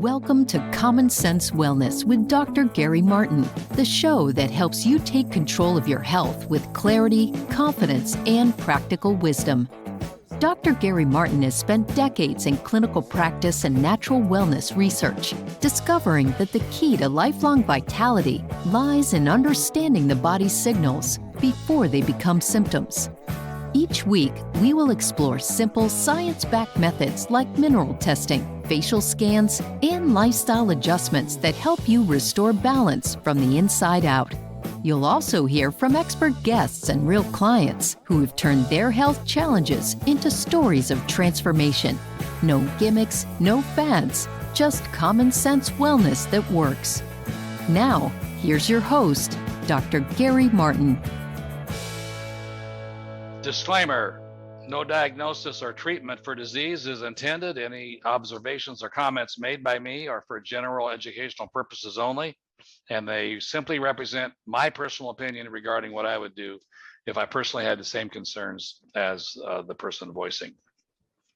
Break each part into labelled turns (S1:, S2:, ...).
S1: Welcome to Common Sense Wellness with Dr. Gary Martin, the show that helps you take control of your health with clarity, confidence, and practical wisdom. Dr. Gary Martin has spent decades in clinical practice and natural wellness research, discovering that the key to lifelong vitality lies in understanding the body's signals before they become symptoms. Each week, we will explore simple science-backed methods like mineral testing, facial scans, and lifestyle adjustments that help you restore balance from the inside out. You'll also hear from expert guests and real clients who have turned their health challenges into stories of transformation. No gimmicks, no fads, just common sense wellness that works. Now, here's your host, Dr. Gary Martin.
S2: Disclaimer, no diagnosis or treatment for disease is intended. Any observations or comments made by me are for general educational purposes only, and they simply represent my personal opinion regarding what I would do if I personally had the same concerns as the person voicing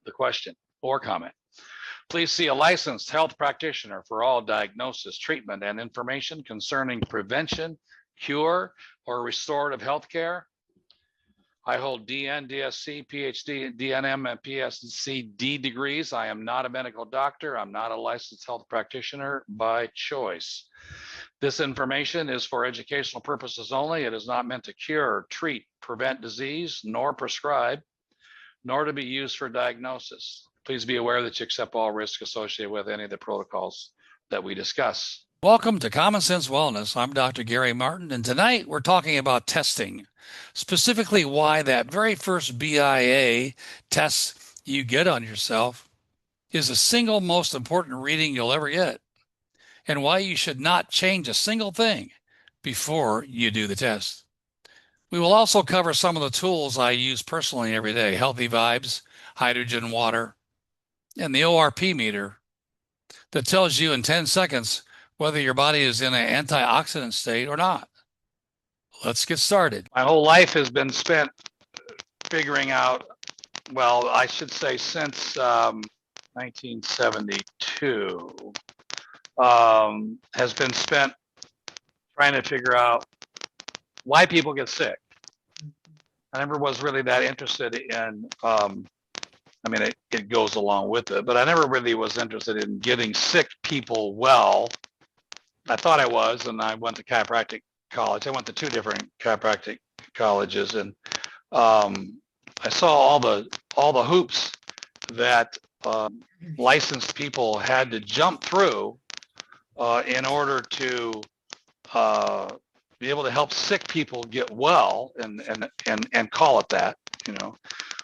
S2: the question or comment. Please see a licensed health practitioner for all diagnosis, treatment, and information concerning prevention, cure, or restorative health care. I hold DN, DSC, PhD, DNM, and PhD degrees. I am not a medical doctor. I'm not a licensed health practitioner by choice. This information is for educational purposes only. It is not meant to cure, treat, prevent disease, nor prescribe, nor to be used for diagnosis. Please be aware that you accept all risks associated with any of the protocols that we discuss. Welcome to Common Sense Wellness. I'm Dr. Gary Martin, and tonight we're talking about testing, specifically why that very first BIA test you get on yourself is the single most important reading you'll ever get, and why you should not change a single thing before you do the test. We will also cover some of the tools I use personally every day: Healthy Vibes, hydrogen water, and the ORP meter that tells you in 10 seconds whether your body is in an antioxidant state or not. Let's get started. My whole life has been spent figuring out, well, I should say since 1972, has been spent trying to figure out why people get sick. I never was really that interested in, it goes along with it, but I never really was interested in getting sick people well. I thought I was, and I went to chiropractic college. I went to two different chiropractic colleges, and I saw all the hoops that licensed people had to jump through in order to be able to help sick people get well, and call it that,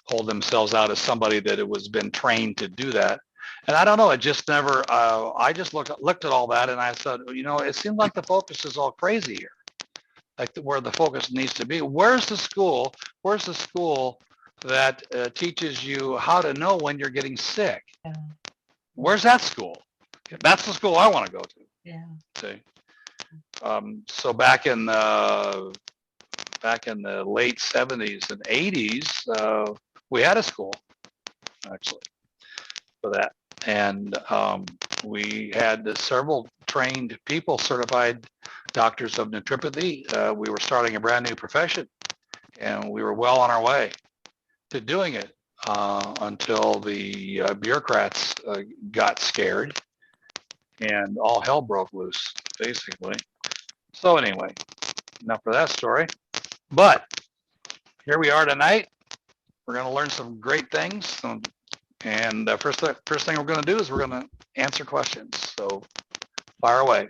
S2: hold themselves out as somebody that it was been trained to do that. And I don't know, it just never, I just looked at all that and I said, it seems like the focus is all crazy here, like where the focus needs to be. Where's the school that teaches you how to know when you're getting sick? Yeah. Where's that school? That's the school I want to go to. Yeah. See? So back in the late 70s and 80s, we had a school actually for that. And we had several trained people, certified doctors of naturopathy. We were starting a brand new profession, and we were well on our way to doing it until the bureaucrats got scared and all hell broke loose, basically. So anyway, enough for that story. But here we are tonight. We're going to learn some great things. And the first thing we're going to do is we're going to answer questions. So fire away.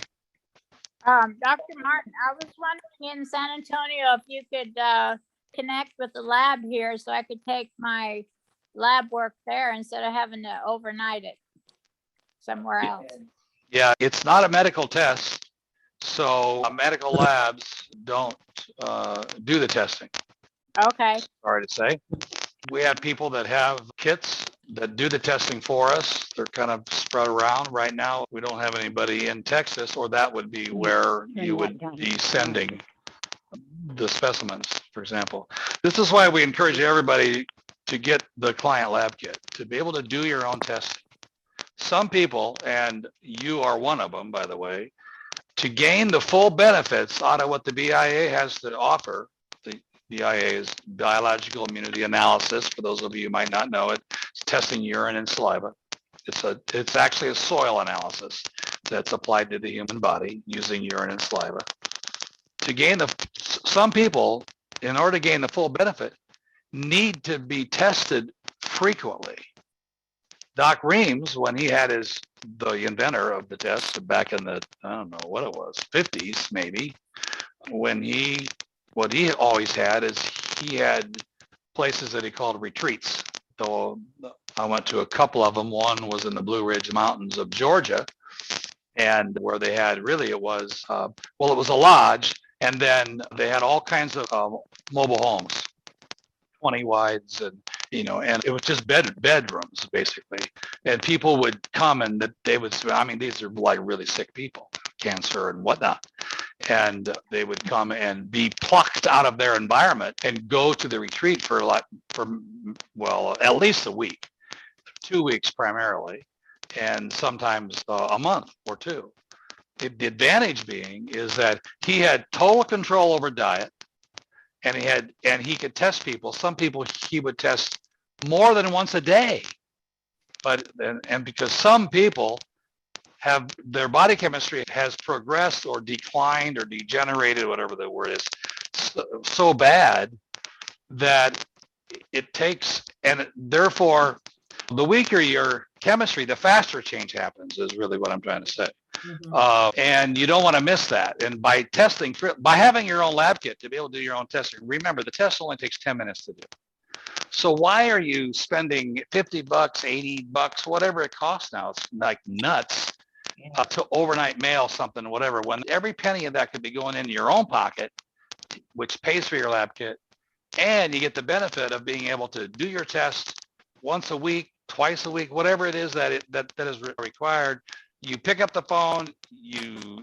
S3: Dr. Martin, I was wondering in San Antonio if you could connect with the lab here so I could take my lab work there instead of having to overnight it somewhere else.
S2: Yeah, it's not a medical test. So medical labs don't do the testing.
S3: Okay.
S2: Sorry to say. We have people that have kits that do the testing for us. They're kind of spread around. Right now, we don't have anybody in Texas, or that would be where you would be sending the specimens, for example. This is why we encourage everybody to get the client lab kit, to be able to do your own testing. some people, and you are one of them, by the way, to gain the full benefits out of what the BIA has to offer. The BIA is biological immunity analysis. For those of you who might not know it, it's testing urine and saliva. It's actually a soil analysis that's applied to the human body using urine and saliva. Some people, in order to gain the full benefit, need to be tested frequently. Doc Reams, when he had the inventor of the test back in the, I don't know what it was, 50s maybe, what he always had is he had places that he called retreats. So I went to a couple of them. One was in the Blue Ridge Mountains of Georgia, and where they had it was a lodge, and then they had all kinds of mobile homes, 20 wides, and and it was just bedrooms basically, and people would come and these are like really sick people, cancer and whatnot, and they would come and be plucked out of their environment and go to the retreat for at least a week, 2 weeks primarily, and sometimes a month or two. The advantage being is that he had total control over diet, and he could test people. Some people he would test more than once a day, and because some people have their body chemistry has progressed or declined or degenerated, whatever the word is, so bad that it takes, and therefore the weaker your chemistry, the faster change happens, is really what I'm trying to say. Mm-hmm. And you don't want to miss that. And by having your own lab kit to be able to do your own testing, remember the test only takes 10 minutes to do. So why are you spending $50, $80, whatever it costs now? It's like nuts to overnight mail something, whatever, when every penny of that could be going into your own pocket, which pays for your lab kit. And you get the benefit of being able to do your test once a week, twice a week, whatever it is that is required. You pick up the phone, you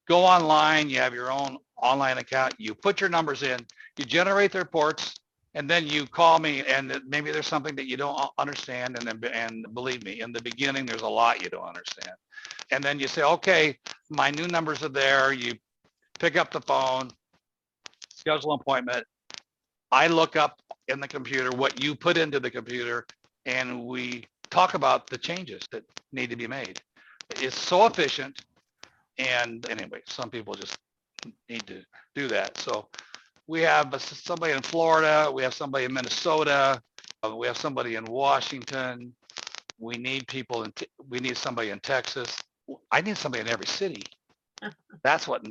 S2: go online, you have your own online account, you put your numbers in, you generate the reports, and then you call me, and maybe there's something that you don't understand, and believe me, in the beginning, there's a lot you don't understand. And then you say, okay, my new numbers are there. You pick up the phone, schedule an appointment. I look up in the computer what you put into the computer, and we talk about the changes that need to be made. It's so efficient. And anyway, some people just need to do that. So we have somebody in Florida, we have somebody in Minnesota, we have somebody in Washington. We need somebody in Texas. I need somebody in every city. That's what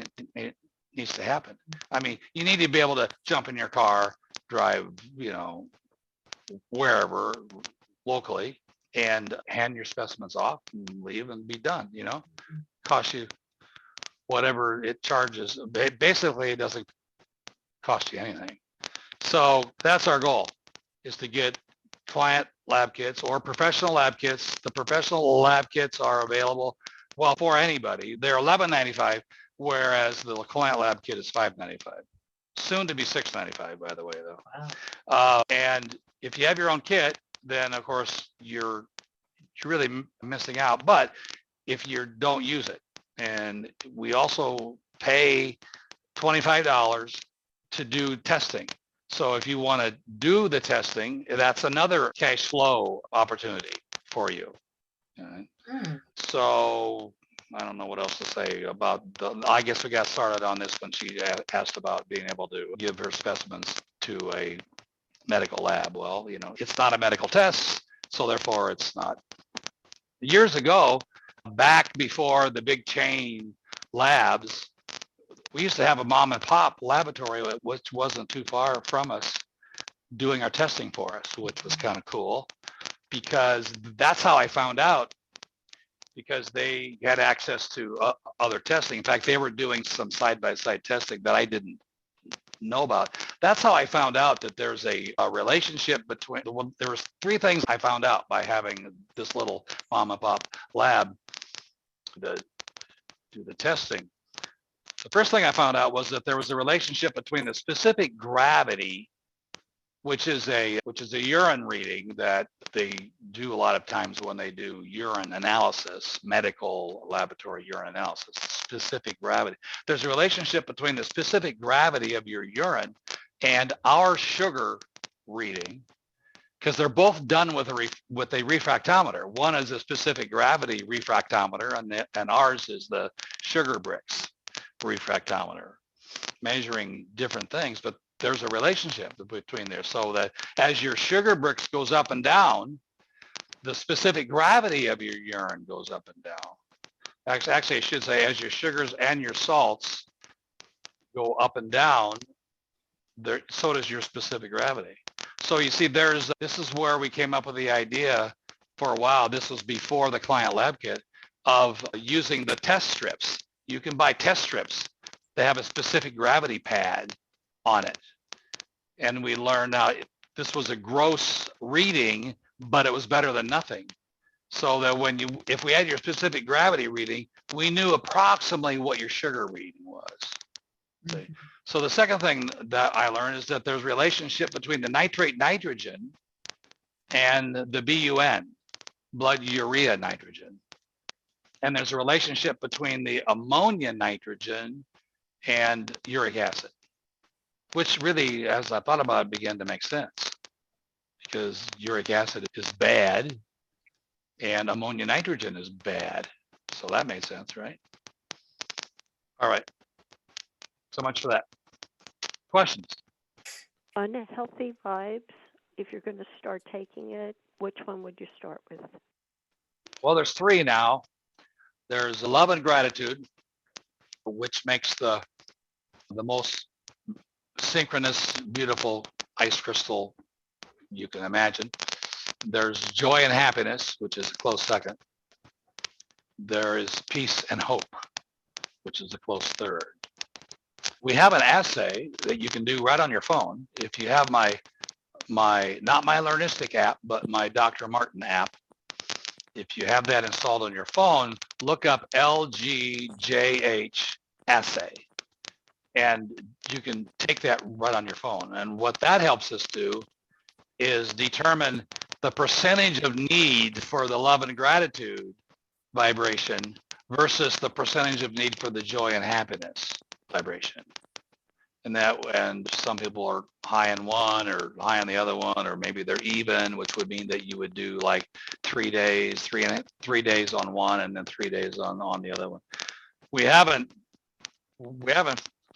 S2: needs to happen. I mean, you need to be able to jump in your car, drive, wherever locally, and hand your specimens off and leave and be done. Cost you whatever it charges. Basically, it doesn't cost you anything. So that's our goal, is to get client lab kits or professional lab kits. The professional lab kits are available, for anybody. They're $11.95, whereas the client lab kit is $5.95. Soon to be $6.95, by the way, though. Wow. And if you have your own kit, then of course you're really missing out. But if you don't use it, and we also pay $25 to do testing. So if you want to do the testing, that's another cash flow opportunity for you. So I don't know what else to say about I guess we got started on this when she asked about being able to give her specimens to a medical lab. Well, it's not a medical test, so therefore it's not. Years ago, back before the big chain labs, we used to have a mom and pop laboratory, which wasn't too far from us, doing our testing for us, which was kind of cool, because that's how I found out, because they had access to other testing. In fact, they were doing some side-by-side testing that I didn't know about. That's how I found out that there's a relationship between, there was 3 things I found out by having this little mom and pop lab to do the testing. The first thing I found out was that there was a relationship between the specific gravity which is a urine reading that they do a lot of times when they do urine analysis, medical laboratory urine analysis, specific gravity. There's a relationship between the specific gravity of your urine and our sugar reading, because they're both done with a refractometer. One is a specific gravity refractometer, and ours is the sugar bricks refractometer, measuring different things, but there's a relationship between there. So that as your sugar bricks goes up and down, the specific gravity of your urine goes up and down. Actually, I should say, as your sugars and your salts go up and down, there, so does your specific gravity. So you see, this is where we came up with the idea for a while. This was before the client lab kit, of using the test strips. You can buy test strips. They have a specific gravity pad on it. And we learned now this was a gross reading, but it was better than nothing. So that if we had your specific gravity reading, we knew approximately what your sugar reading was. Mm-hmm. So the second thing that I learned is that there's a relationship between the nitrate nitrogen and the BUN, blood urea nitrogen. And there's a relationship between the ammonia nitrogen and uric acid, which really, as I thought about it, began to make sense, because uric acid is bad and ammonia nitrogen is bad. So that made sense, right? All right. So much for that. Questions?
S4: Unhealthy vibes, if you're going to start taking it, which one would you start with?
S2: Well, there's three now. There's love and gratitude, which makes the most synchronous, beautiful ice crystal you can imagine. There's joy and happiness, which is a close second. There is peace and hope, which is a close third. We have an assay that you can do right on your phone. If you have my not my Learnistic app, but my Dr. Martin app, if you have that installed on your phone, look up LGJH assay, and you can take that right on your phone. And what that helps us do is determine the percentage of need for the love and gratitude vibration versus the percentage of need for the joy and happiness vibration. And some people are high in one or high on the other one, or maybe they're even, which would mean that you would do like 3 days, three days on one and then 3 days on the other one. We haven't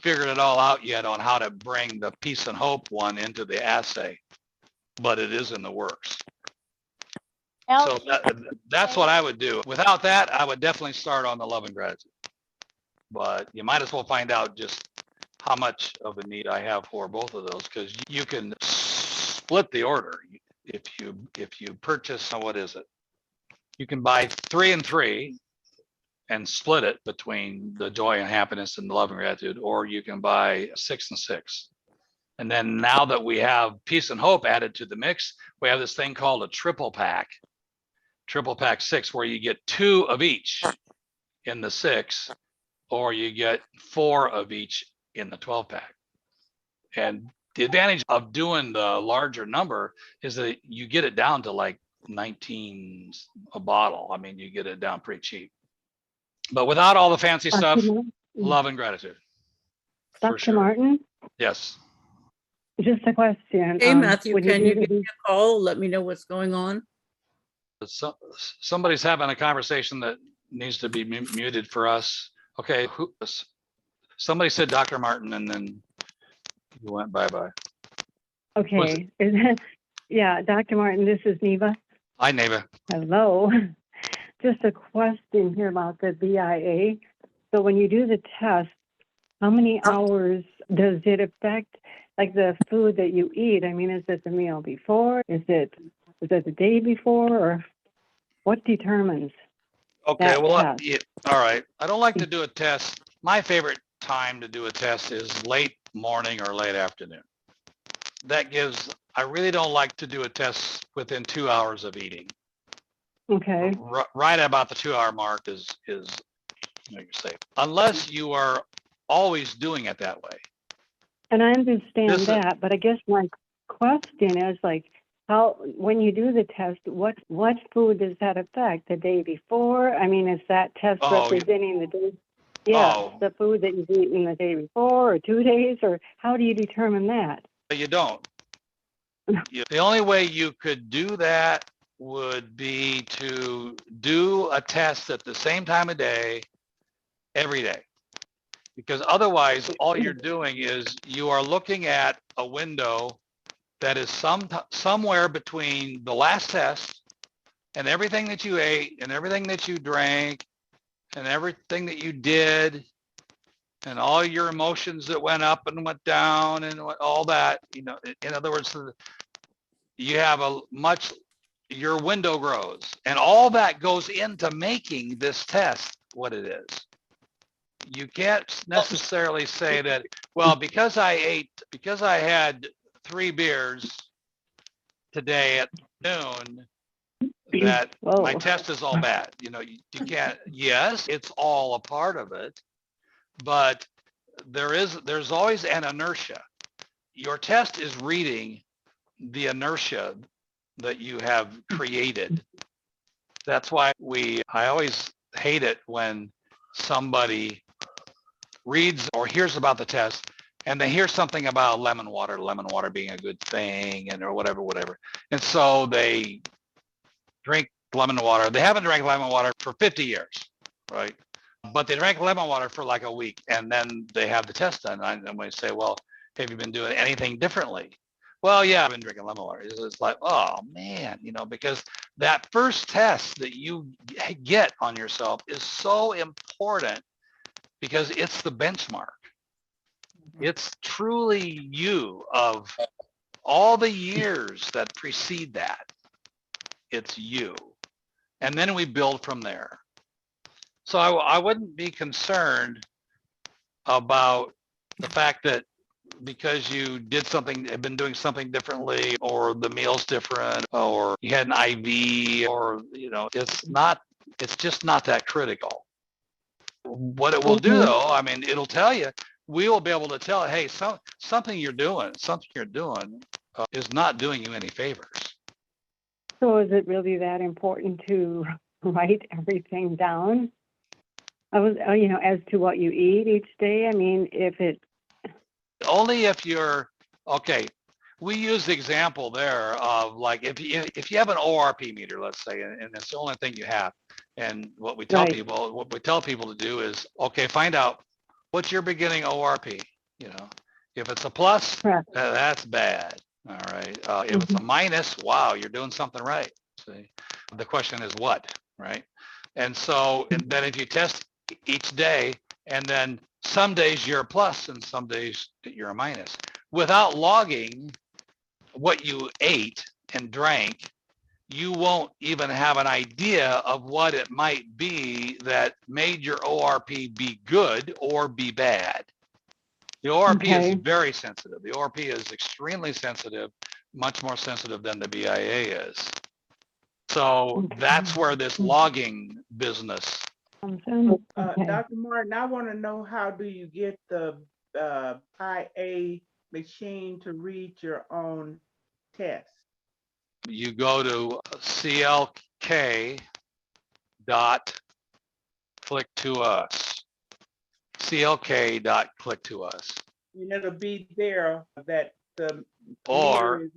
S2: figured it all out yet on how to bring the peace and hope one into the assay, but it is in the works. So that's what I would do. Without that, I would definitely start on the love and gratitude. But you might as well find out just how much of a need I have for both of those, because you can split the order. If you purchase, what is it? You can buy 3 and 3 and split it between the joy and happiness and the love and gratitude, or you can buy 6 and 6. And then now that we have peace and hope added to the mix, we have this thing called a triple pack 6, where you get 2 of each in the 6, or you get 4 of each in the 12 pack. And the advantage of doing the larger number is that you get it down to like 19 a bottle. I mean, you get it down pretty cheap, but without all the fancy stuff. Love and gratitude.
S5: Dr.
S2: Sure.
S5: Martin?
S2: Yes.
S5: Just a question.
S6: Hey, Matthew, can you
S5: do
S6: give me a call? Let me know what's going on.
S2: Somebody's having a conversation that needs to be muted for us. Okay. Somebody said Dr. Martin, and then you went bye-bye.
S5: Okay. Yeah, Dr. Martin, this is Neva.
S2: Hi, Neva.
S5: Hello. Just a question here about the BIA. So when you do the test, how many hours does it affect, like the food that you eat? I mean, is it the meal before? Is it the day before, or what determines?
S2: Okay, well, yeah, all right. I don't like to do a test. My favorite time to do a test is late morning or late afternoon. I really don't like to do a test within 2 hours of eating.
S5: Okay.
S2: Right about the 2 hour mark is you're safe, unless you are always doing it that way.
S5: And I understand that, but I guess question is like, how, when you do the test, what food does that affect? The day before? I mean, is that test
S2: Oh,
S5: representing the day? Yeah,
S2: oh,
S5: the food that you've eaten the day before or 2 days, or how do you determine that?
S2: you don't. The only way you could do that would be to do a test at the same time of day every day. Because otherwise, all you're doing is you are looking at a window that is somewhere between the last test and everything that you ate and everything that you drank and everything that you did and all your emotions that went up and went down and all that. In other words, you have your window grows, and all that goes into making this test what it is. You can't necessarily say that, well, because I had 3 beers today at noon, that my
S5: Whoa.
S2: test is all bad. You can't. Yes, it's all a part of it, but there's always an inertia. Your test is reading the inertia that you have created. That's why I always hate it when somebody reads or hears about the test and they hear something about lemon water being a good thing or whatever. And so they drink lemon water. They haven't drank lemon water for 50 years, right? But they drank lemon water for like a week and then they have the test done. And we say, well, have you been doing anything differently? Well, yeah, I've been drinking lemon water. It's like, oh man, because that first test that you get on yourself is so important because it's the benchmark. It's truly you of all the years that precede that. It's you. And then we build from there. So I wouldn't be concerned about the fact that because you did something, have been doing something differently, or the meal's different, or you had an IV, or, it's just not that critical. What it will do though, I mean, it'll tell you, we will be able to tell, hey, something you're doing is not doing you any favors.
S5: So is it really that important to write everything down? As to what you eat each day? I mean,
S2: Only if you're, okay, we use the example there of like, if you have an ORP meter, let's say, and it's the only thing you have. And what we tell people to do is, okay, find out what's your beginning ORP. If it's a plus, that's bad. All right. If it's a minus, wow, you're doing something right. See, the question is what, right? And then if you test each day, and then some days you're a plus and some days you're a minus, without logging what you ate and drank, you won't even have an idea of what it might be that made your ORP be good or be bad. The ORP is very sensitive. The ORP is extremely sensitive, much more sensitive than the BIA is. So that's where this logging business.
S7: Dr. Martin, I want to know, how do you get the IA machine to read your own test?
S2: You go to CLK dot click to us. CLK dot click to us.
S7: And it'll be there that the
S2: or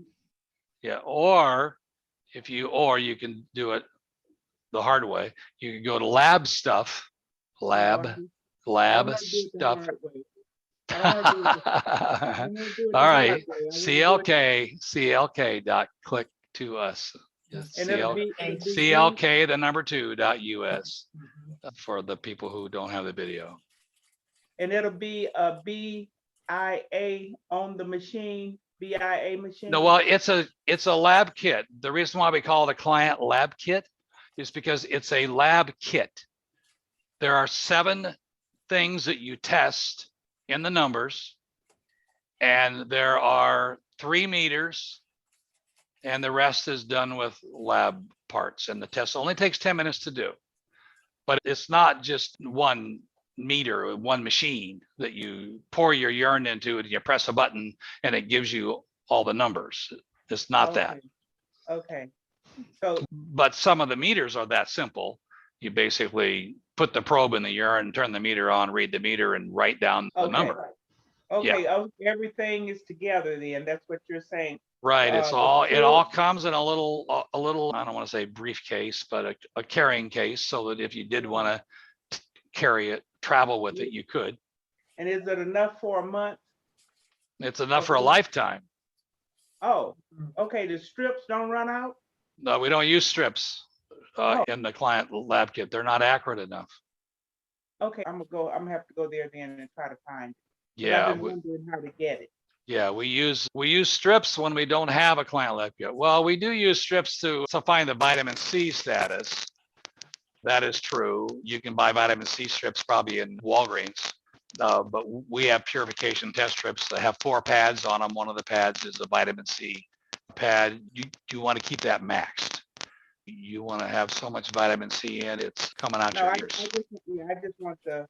S2: you can do it the hard way. You can go to lab stuff. All right, CLK dot click to us. CLK the number 2.us for the people who don't have the video.
S7: And it'll be a BIA on the machine, BIA machine?
S2: No, well, it's a lab kit. The reason why we call it a client lab kit is because it's a lab kit. There are 7 things that you test in the numbers, and there are 3 meters, and the rest is done with lab parts. And the test only takes 10 minutes to do. But it's not just one meter, one machine that you pour your urine into and you press a button and it gives you all the numbers. It's not that.
S7: Okay. So,
S2: But some of the meters are that simple. You basically put the probe in the urine, turn the meter on, read the meter, and write down the number.
S7: okay, everything is together then. That's what you're saying.
S2: Right. It's
S7: The
S2: all, it
S7: fluid-
S2: all comes in a little, I don't want to say briefcase, but a carrying case, so that if you did want to carry it, travel with it, you could.
S7: And is it enough for a month?
S2: It's enough for a lifetime.
S7: Oh, okay. The strips don't run out?
S2: No, we don't use strips in the client lab kit. They're not accurate enough.
S7: Okay, I'm gonna have to go there then and try to find it. 'Cause
S2: Yeah.
S7: I've been wondering how to get it.
S2: Yeah, we use strips when we don't have a client lab kit. Well, we do use strips to find the vitamin C status. That is true. You can buy vitamin C strips probably in Walgreens. But we have purification test strips that have 4 pads on them. One of the pads is a vitamin C pad. You want to keep that maxed. You want to have so much vitamin C in it's coming out your ears.
S7: I just want to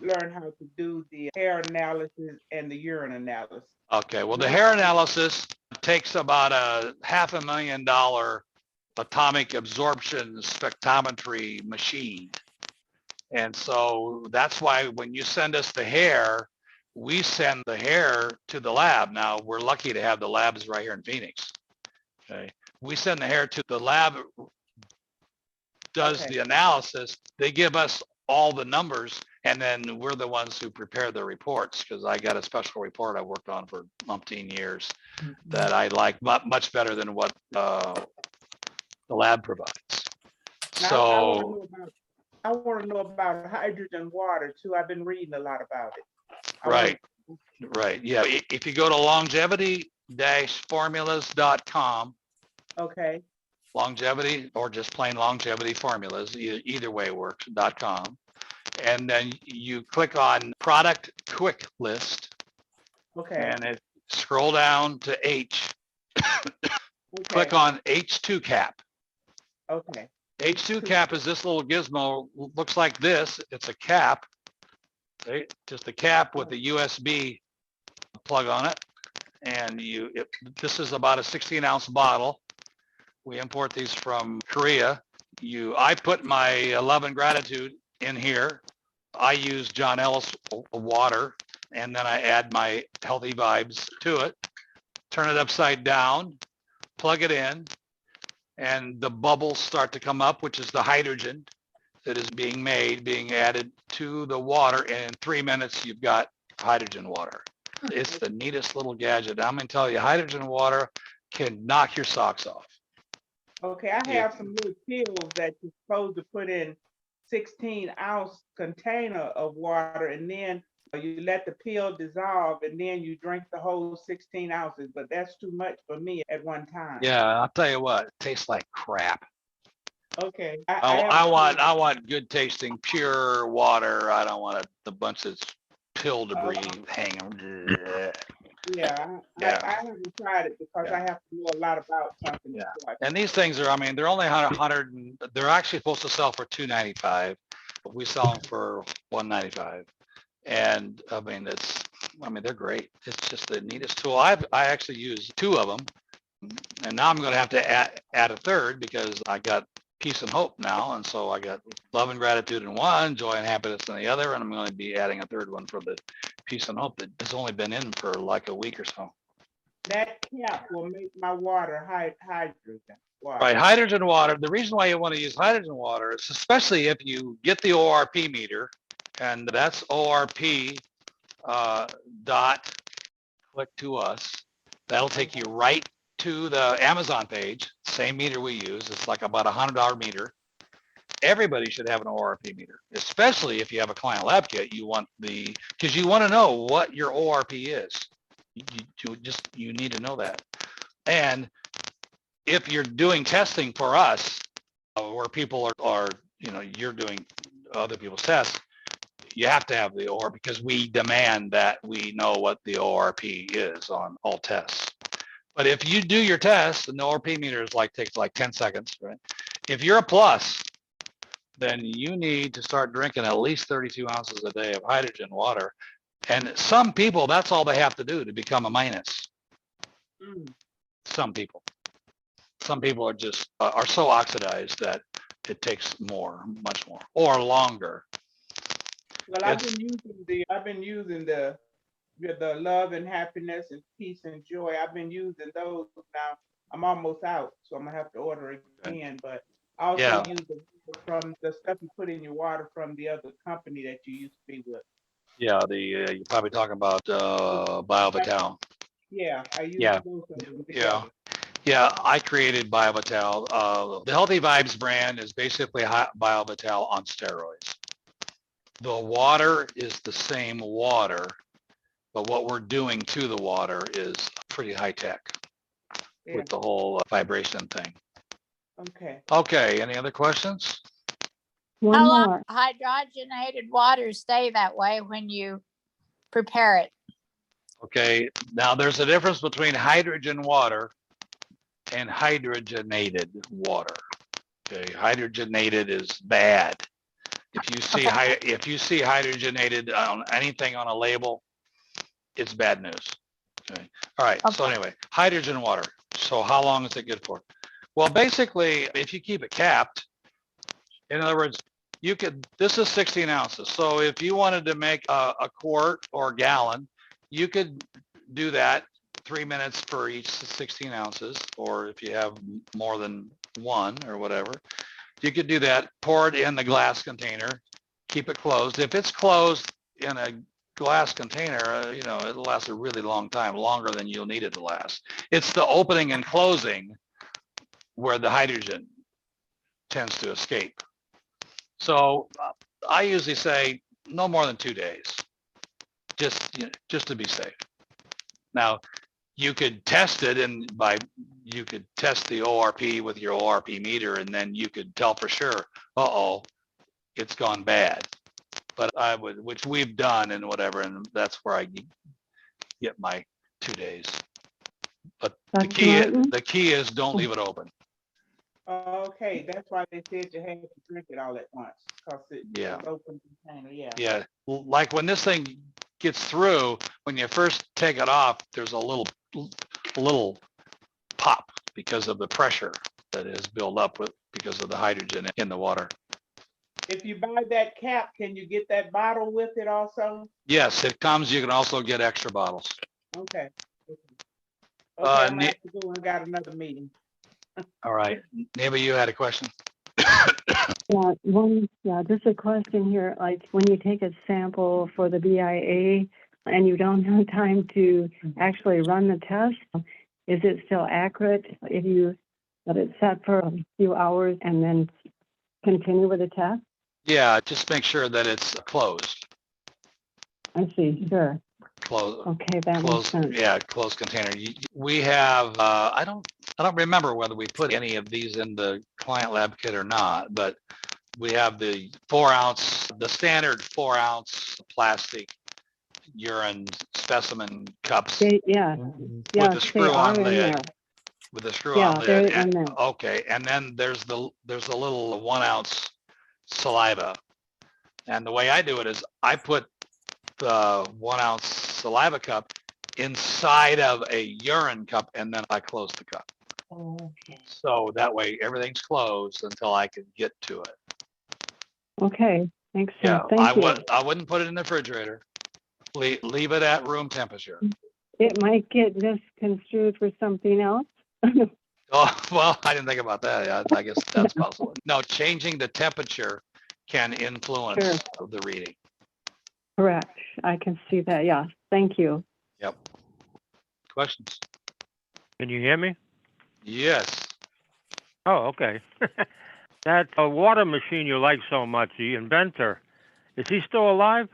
S7: learn how to do the hair analysis and the urine analysis.
S2: Okay, well, the hair analysis takes about a $500,000 atomic absorption spectrometry machine. And so that's why when you send us the hair, we send the hair to the lab. Now, we're lucky to have the labs right here in Phoenix. Okay, we send the hair to the lab, does the analysis. They give us all the numbers, and then we're the ones who prepare the reports, because I got a special report I worked on for umpteen years that I like much better than what the lab provides.
S7: Now,
S2: So
S7: I want to know about hydrogen water too. I've been reading a lot about it.
S2: right. Yeah. If you go to longevity-formulas.com,
S7: Okay.
S2: longevity or just plain longevity formulas, either way works, .com. And then you click on product quick list.
S7: Okay.
S2: And it scroll down to H. Click on H2 cap.
S7: Okay.
S2: H2 cap is this little gizmo, looks like this. It's a cap, right? Just a cap with a USB plug on it. And this is about a 16-ounce bottle. We import these from Korea. I put my love and gratitude in here. I use John Ellis water, and then I add my healthy vibes to it. Turn it upside down, plug it in, and the bubbles start to come up, which is the hydrogen that is being added to the water. And in 3 minutes, you've got hydrogen water. It's the neatest little gadget. I'm going to tell you, hydrogen water can knock your socks off.
S7: Okay, I have some little pills that you're supposed to put in 16-ounce container of water, and then you let the pill dissolve, and then you drink the whole 16 ounces. But that's too much for me at one time.
S2: Yeah, I'll tell you what, it tastes like crap.
S7: Okay.
S2: I want good tasting, pure water. I don't want a bunch of pill debris hanging.
S7: Yeah, I haven't tried it because I have to know a lot about something.
S2: Yeah. And these things are, they're only 100, and they're actually supposed to sell for $295, but we sell them for $195. And they're great. It's just the neatest tool. I actually use 2 of them, and now I'm going to have to add a third, because I got peace and hope now. And so I got love and gratitude in one, joy and happiness in the other, and I'm going to be adding a third one for the peace and hope that has only been in for like a week or so.
S7: That cap will make my water hydrogen water.
S2: Right, hydrogen water. The reason why you want to use hydrogen water is, especially if you get the ORP meter, and that's ORP dot click to us. That'll take you right to the Amazon page. Same meter we use. It's like about $100 meter. Everybody should have an ORP meter, especially if you have a client lab kit. Because you want to know what your ORP is. You need to know that. And if you're doing testing for us, where people are you're doing other people's tests, you have to have the ORP, because we demand that we know what the ORP is on all tests. But if you do your test, and the ORP meter takes like 10 seconds, right? If you're a plus, then you need to start drinking at least 32 ounces a day of hydrogen water. And some people, that's all they have to do to become a minus.
S7: Mm.
S2: Some people. Some people are just are so oxidized that it takes much more, or longer.
S7: Well, I've been using the love and happiness and peace and joy. I've been using those now. I'm almost out, so I'm gonna have to order again. But I also
S2: Yeah,
S7: use from the stuff you put in your water from the other company that you used to be with.
S2: yeah. You're probably talking about BioVital.
S7: Yeah, I use
S2: Yeah,
S7: both of them
S2: yeah.
S7: together.
S2: Yeah, I created BioVital. The Healthy Vibes brand is basically BioVital on steroids. The water is the same water, but what we're doing to the water is pretty high tech
S7: Yeah.
S2: with the whole vibration thing.
S7: Okay.
S2: Okay, any other questions?
S5: One
S3: How long
S5: more.
S3: hydrogenated water stay that way when you prepare it?
S2: Okay, now there's a difference between hydrogen water and hydrogenated water. Okay, hydrogenated is bad. If you see hydrogenated on anything on a label, it's bad news. Okay. All right. So
S3: Okay.
S2: anyway, hydrogen water. So how long is it good for? Well, basically, if you keep it capped, in other words, this is 16 ounces. So if you wanted to make a quart or a gallon, you could do that 3 minutes for each 16 ounces, or if you have more than one or whatever, you could do that, pour it in the glass container, keep it closed. If it's closed in a glass container, it'll last a really long time, longer than you'll need it to last. It's the opening and closing where the hydrogen tends to escape. So I usually say no more than 2 days, just to be safe. Now, you could test it you could test the ORP with your ORP meter, and then you could tell for sure, it's gone bad. But which we've done and whatever, and that's where I get my 2 days. But
S5: Dr. Martin?
S2: the key is don't leave it open.
S7: Okay, that's why they said you had to drink it all at once, because
S2: Yeah.
S7: it's open container. Yeah.
S2: Yeah, like when this thing gets through, when you first take it off, there's a little pop because of the pressure that is built up because of the hydrogen in the water.
S7: If you buy that cap, can you get that bottle with it also?
S2: Yes, it comes. You can also get extra bottles.
S7: Okay. Okay, I'm gonna
S2: Ne-
S7: have to go. I got another meeting.
S2: All right. Neighbor, you had a question?
S5: Just a question here. Like when you take a sample for the BIA and you don't have time to actually run the test, is it still accurate if you let it set for a few hours and then continue with the test?
S2: Yeah, just make sure that it's closed.
S5: I see, sure.
S2: Closed.
S5: Okay, that makes
S2: Closed.
S5: sense.
S2: Yeah, closed container. We have. I don't remember whether we put any of these in the client lab kit or not, but we have the 4-ounce, the standard 4-ounce plastic urine specimen cups
S5: With
S2: the screw
S5: they are
S2: on
S5: in
S2: lid.
S5: there.
S2: With the screw
S5: Yeah,
S2: on lid.
S5: they're in there.
S2: Okay, and then there's a little 1-ounce saliva, and the way I do it is I put the 1-ounce saliva cup inside of a urine cup, and then I close the cup.
S5: Okay.
S2: So that way everything's closed until I can get to it.
S5: Okay, makes sense.
S2: Yeah,
S5: Thank you.
S2: I wouldn't put it in the refrigerator. Leave it at room temperature.
S5: It might get misconstrued for something else.
S2: Oh, well, I didn't think about that. Yeah, I guess that's possible. No, changing the temperature can influence the reading.
S5: Correct. I can see that. Yeah. Thank you.
S2: Yep. Questions?
S8: Can you hear me?
S2: Yes.
S8: Oh, okay. That water machine you like so much, the inventor, is he still alive?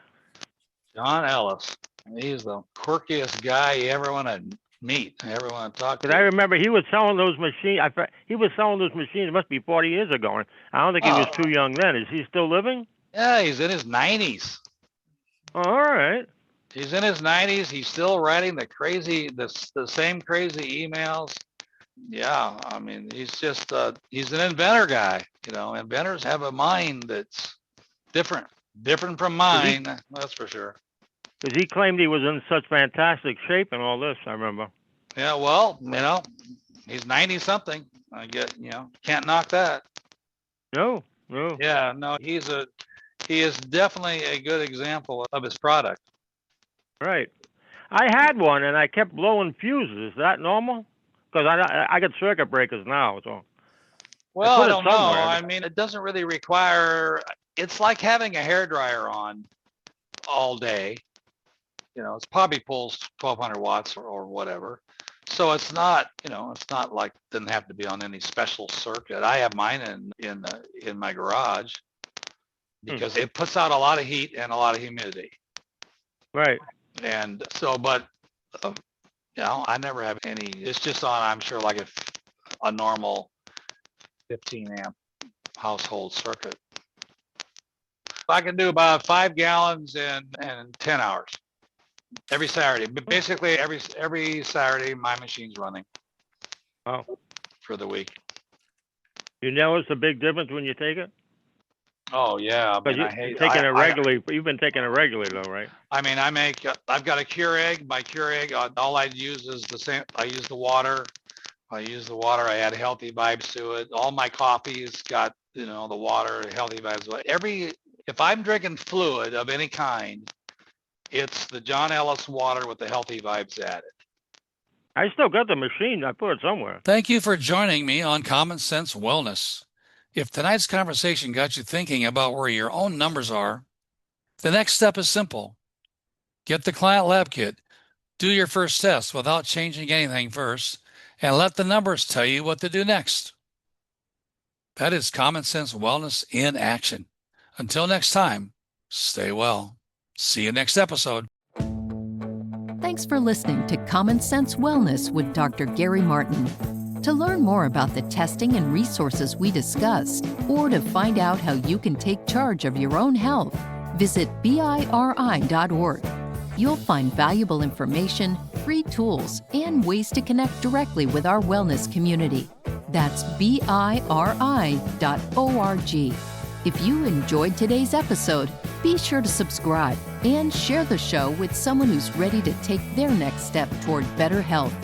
S2: John Ellis. He's the quirkiest guy you ever want to meet, ever want to talk
S8: Because I
S2: to.
S8: remember he was selling those machines. He was selling those machines. It must be 40 years ago. I don't think he was too young then. Is he still living?
S2: Yeah, he's in his 90s.
S8: Oh, all right.
S2: He's in his 90s. He's still writing the same crazy emails. Yeah, I mean, he's just he's an inventor guy. Inventors have a mind that's different from mine. That's for sure.
S8: Because he claimed he was in such fantastic shape and all this, I remember.
S2: Yeah, well, he's 90 something. I get, can't knock that.
S8: No, no.
S2: Yeah, no, he is definitely a good example of his product.
S8: Right. I had one and I kept blowing fuses. Is that normal? Because I got circuit breakers now, so
S2: Well,
S8: put
S2: I
S8: it
S2: don't know.
S8: somewhere.
S2: I mean, it doesn't really require, it's like having a hairdryer on all day. It's probably pulls 1200 watts or whatever. So it's not, it's not like doesn't have to be on any special circuit. I have mine in my garage because it puts out a lot of heat and a lot of humidity.
S8: Right.
S2: And so, but I never have any. It's just on, I'm sure, like a normal 15 amp household circuit. I can do about 5 gallons in 10 hours every Saturday. But basically, every Saturday, my machine's running.
S8: Oh.
S2: For the week.
S8: You notice a big difference when you take it?
S2: Oh yeah, I
S8: Because
S2: mean,
S8: you've been taking it regularly though, right?
S2: I mean, I've got a Keurig. My Keurig, all I use is the same. I use the water. I add healthy vibes to it. All my coffees got, the water, healthy vibes. If I'm drinking fluid of any kind, it's the John Ellis water with the healthy vibes added.
S8: I still got the machine. I put it somewhere.
S2: Thank you for joining me on Common Sense Wellness. If tonight's conversation got you thinking about where your own numbers are, the next step is simple. Get the client lab kit, do your first test without changing anything first, and let the numbers tell you what to do next. That is Common Sense Wellness in action. Until next time, stay well. See you next episode.
S1: Thanks for listening to Common Sense Wellness with Dr. Gary Martin. To learn more about the testing and resources we discussed, or to find out how you can take charge of your own health, visit BIRI.org. You'll find valuable information, free tools, and ways to connect directly with our wellness community. That's BIRI.org. If you enjoyed today's episode, be sure to subscribe and share the show with someone who's ready to take their next step toward better health.